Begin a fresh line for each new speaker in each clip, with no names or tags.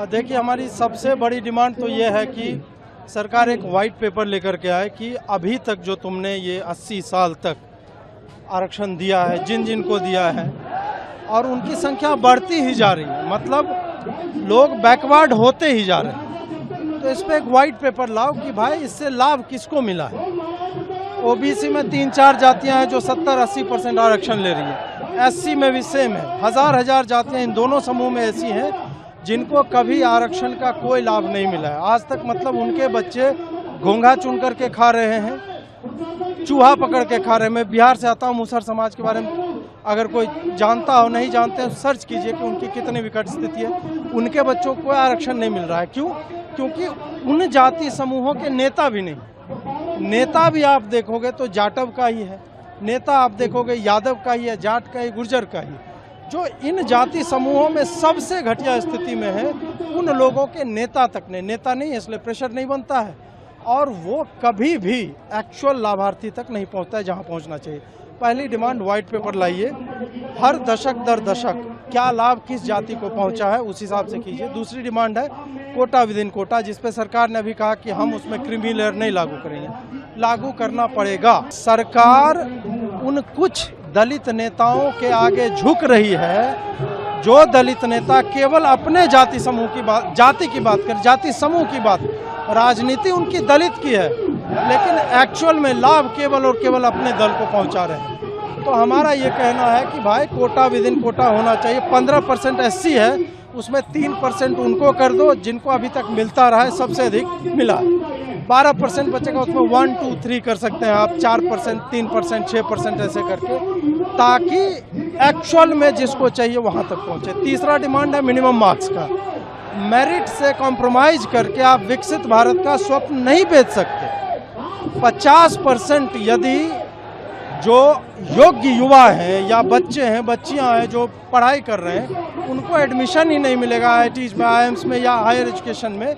देखिए, हमारी सबसे बड़ी डिमांड तो ये है कि सरकार एक वाइट पेपर लेकर के आए कि अभी तक जो तुमने ये 80 साल तक आरक्षण दिया है, जिन जिन को दिया है, और उनकी संख्या बढ़ती ही जा रही है, मतलब लोग बैकवर्ड होते ही जा रहे हैं, तो इस पर एक वाइट पेपर लाओ कि भाई इससे लाभ किसको मिला है। ओबीसी में 3-4 जातियां हैं जो 70-80% आरक्षण ले रही है, एससी में भी सेम है, हजार जातियां इन दोनों समूह में ऐसी हैं जिनको कभी आरक्षण का कोई लाभ नहीं मिला है आज तक। मतलब उनके बच्चे घोंघा चुन करके खा रहे हैं, चूहा पकड़ के खा रहे हैं। मैं बिहार से आता हूँ, मुसहर समाज के बारे में अगर कोई जानता हो, नहीं जानते हैं, सर्च कीजिए कि उनकी कितनी विकट स्थिति है। उनके बच्चों को आरक्षण नहीं मिल रहा है। क्यों? क्योंकि उन जाति समूहों के नेता भी नहीं। नेता भी आप देखोगे तो जाटव का ही है, नेता आप देखोगे यादव का ही है, जाट का ही, गुर्जर का ही। जो इन जाति समूहों में सबसे घटिया स्थिति में है, उन लोगों के नेता तक ने, नेता नहीं है इसलिए प्रेशर नहीं बनता है, और वो कभी भी एक्चुअल लाभार्थी तक नहीं पहुंचता है जहां पहुंचना चाहिए। पहली डिमांड, व्हाइट पेपर लाइए, हर दशक दर दशक क्या लाभ किस जाति को पहुंचा है उस हिसाब से कीजिए। दूसरी डिमांड है कोटा विद इन कोटा, जिसपे सरकार ने अभी कहा कि हम उसमें क्रीमी लेयर नहीं लागू करेंगे, लागू करना पड़ेगा। सरकार उन कुछ दलित नेताओं के आगे झुक रही है जो दलित नेता केवल अपने जाति समूह की बात, जाति की बात कर, जाति समूह की बात, राजनीति उनकी दलित की है, लेकिन एक्चुअल में लाभ केवल और केवल अपने दल को पहुंचा रहे हैं। तो हमारा ये कहना है कि भाई कोटा विद इन कोटा होना चाहिए। 15% एससी है, उसमें 3% उनको कर दो जिनको अभी तक मिलता रहा है, सबसे अधिक मिला। 12% बचेगा, उसमें 1, 2, 3 कर सकते हैं आप, 4%, 3%, 6% ऐसे करके, ताकि एक्चुअल में जिसको चाहिए वहां तक पहुंचे। तीसरा डिमांड है मिनिमम मार्क्स का। मेरिट से कॉम्प्रोमाइज करके आप विकसित भारत का स्वप्न नहीं बेच सकते। 50% यदि जो योग्य युवा हैं या बच्चे हैं, बच्चियां हैं जो पढ़ाई कर रहे हैं, उनको एडमिशन ही नहीं मिलेगा IITs में, IIMs में या हायर एजुकेशन में,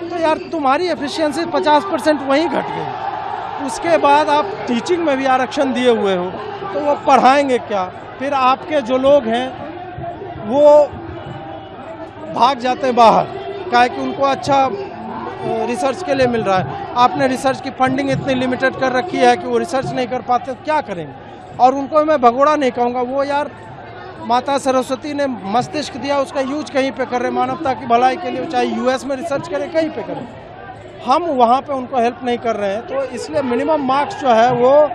तो यार तुम्हारी एफिशिएंसी 50% वहीं घट गई। उसके बाद आप टीचिंग में भी आरक्षण दिए हुए हो, तो वो पढ़ाएंगे क्या? फिर आपके जो लोग हैं वो भाग जाते हैं बाहर, काहे कि उनको अच्छा रिसर्च के लिए मिल रहा है। आपने रिसर्च की फंडिंग इतनी लिमिटेड कर रखी है कि वो रिसर्च नहीं कर पाते, तो क्या करेंगे? और उनको मैं भगोड़ा नहीं कहूँगा, वो यार माता सरस्वती ने मस्तिष्क दिया, उसका यूज कहीं पे कर रहे, मानवता की भलाई के लिए, चाहे US में रिसर्च करें, कहीं पे करें, हम वहाँ पे उनको हेल्प नहीं कर रहे हैं। तो इसलिए मिनिमम मार्क्स जो है वो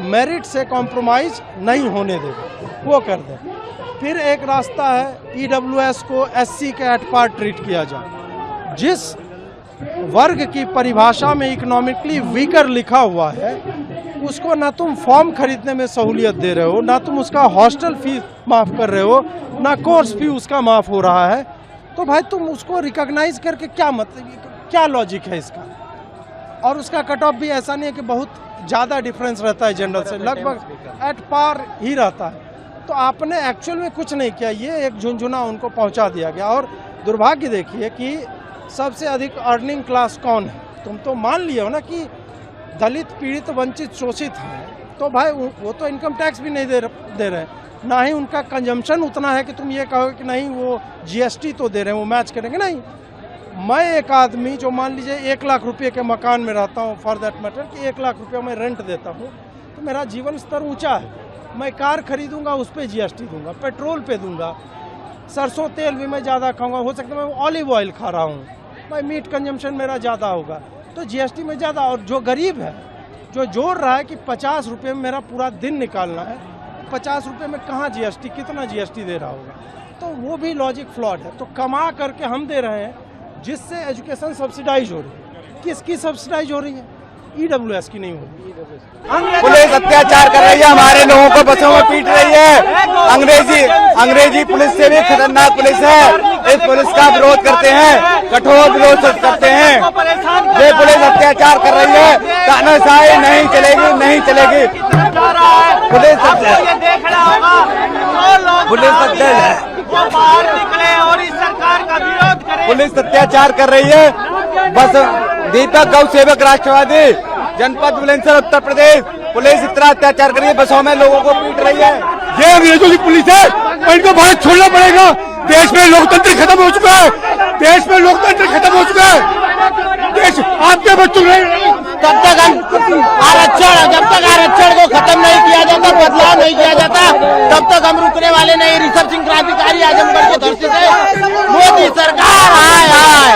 मेरिट से कॉम्प्रोमाइज नहीं होने देगा, वो कर दें। फिर एक रास्ता है EWS को SC के एट पार ट्रीट किया जाए। जिस वर्ग की परिभाषा में इकोनॉमिकली वीकर लिखा हुआ है, उसको ना तुम फॉर्म खरीदने में सहूलियत दे रहे हो, ना तुम उसका हॉस्टल फीस माफ कर रहे हो, ना कोर्स फी उसका माफ हो रहा है, तो भाई तुम उसको रिकॉग्नाइज करके क्या मतलब, क्या लॉजिक है इसका? और उसका कट ऑफ भी ऐसा नहीं है कि बहुत ज़्यादा डिफरेंस रहता है जनरल से, लगभग एट पार ही रहता है। तो आपने एक्चुअल में कुछ नहीं किया, ये एक झुंझुना उनको पहुंचा दिया गया। और दुर्भाग्य देखिए कि सबसे अधिक अर्निंग क्लास कौन है? तुम तो मान लिए हो ना कि दलित, पीड़ित, वंचित, शोषित हैं, तो भाई वो तो इनकम टैक्स भी नहीं दे रहे, ना ही उनका कंजम्पशन उतना है कि तुम ये कहोगे कि नहीं वो GST तो दे रहे हैं, वो मैच करेंगे। नहीं, मैं एक आदमी जो मान लीजिए 1 लाख रुपये के मकान में रहता हूँ, फॉर दैट मैटर कि 1 लाख रुपये मैं रेंट देता हूँ, तो मेरा जीवन स्तर ऊँचा है। मैं कार खरीदूंगा, उस पर GST दूंगा, पेट्रोल पे दूंगा, सरसों तेल भी मैं ज़्यादा खाऊंगा, हो सकता है मैं ऑलिव ऑयल खा रहा हूँ, भाई मीट कंजम्पशन मेरा ज़्यादा होगा, तो GST में ज़्यादा। और जो गरीब है, जो जोड़ रहा है कि 50 रुपये में मेरा पूरा दिन निकालना है, 50 रुपये में कहाँ GST, कितना GST दे रहा होगा, तो वो भी लॉजिक फ्लॉड है। तो कमा करके हम दे रहे हैं, जिससे एजुकेशन सब्सिडाइज हो रही है। किसकी सब्सिडाइज हो रही है? EWS की नहीं हो रही।
पुलिस अत्याचार कर रही है, हमारे लोगों को बसों में पीट रही है। अंग्रेजी पुलिस से भी खतरनाक पुलिस है। इस पुलिस का विरोध करते हैं, कठोर विरोध करते हैं। ये पुलिस अत्याचार कर रही है, तानाशाही नहीं चलेगी, नहीं चलेगी। पुलिस पुलिस अत्याचार कर रही है। बस दीपक गौ सेवक राष्ट्रवादी जनपद बुलंदशहर उत्तर प्रदेश, पुलिस इतना अत्याचार कर रही है, बसों में लोगों को पीट रही है।
ये अंग्रेजों की पुलिस है, इनको भारत छोड़ना पड़ेगा। देश में लोकतंत्र खत्म हो चुका है, देश में लोकतंत्र खत्म हो चुका है। देश आपके बच्चों में
तब तक हम जब तक आरक्षण को खत्म नहीं किया जाता, बदलाव नहीं किया जाता, तब तक हम रुकने वाले नहीं। ऋषभ सिंह क्रांतिकारी आजमगढ़ के धरती से मोदी सरकार आए आए।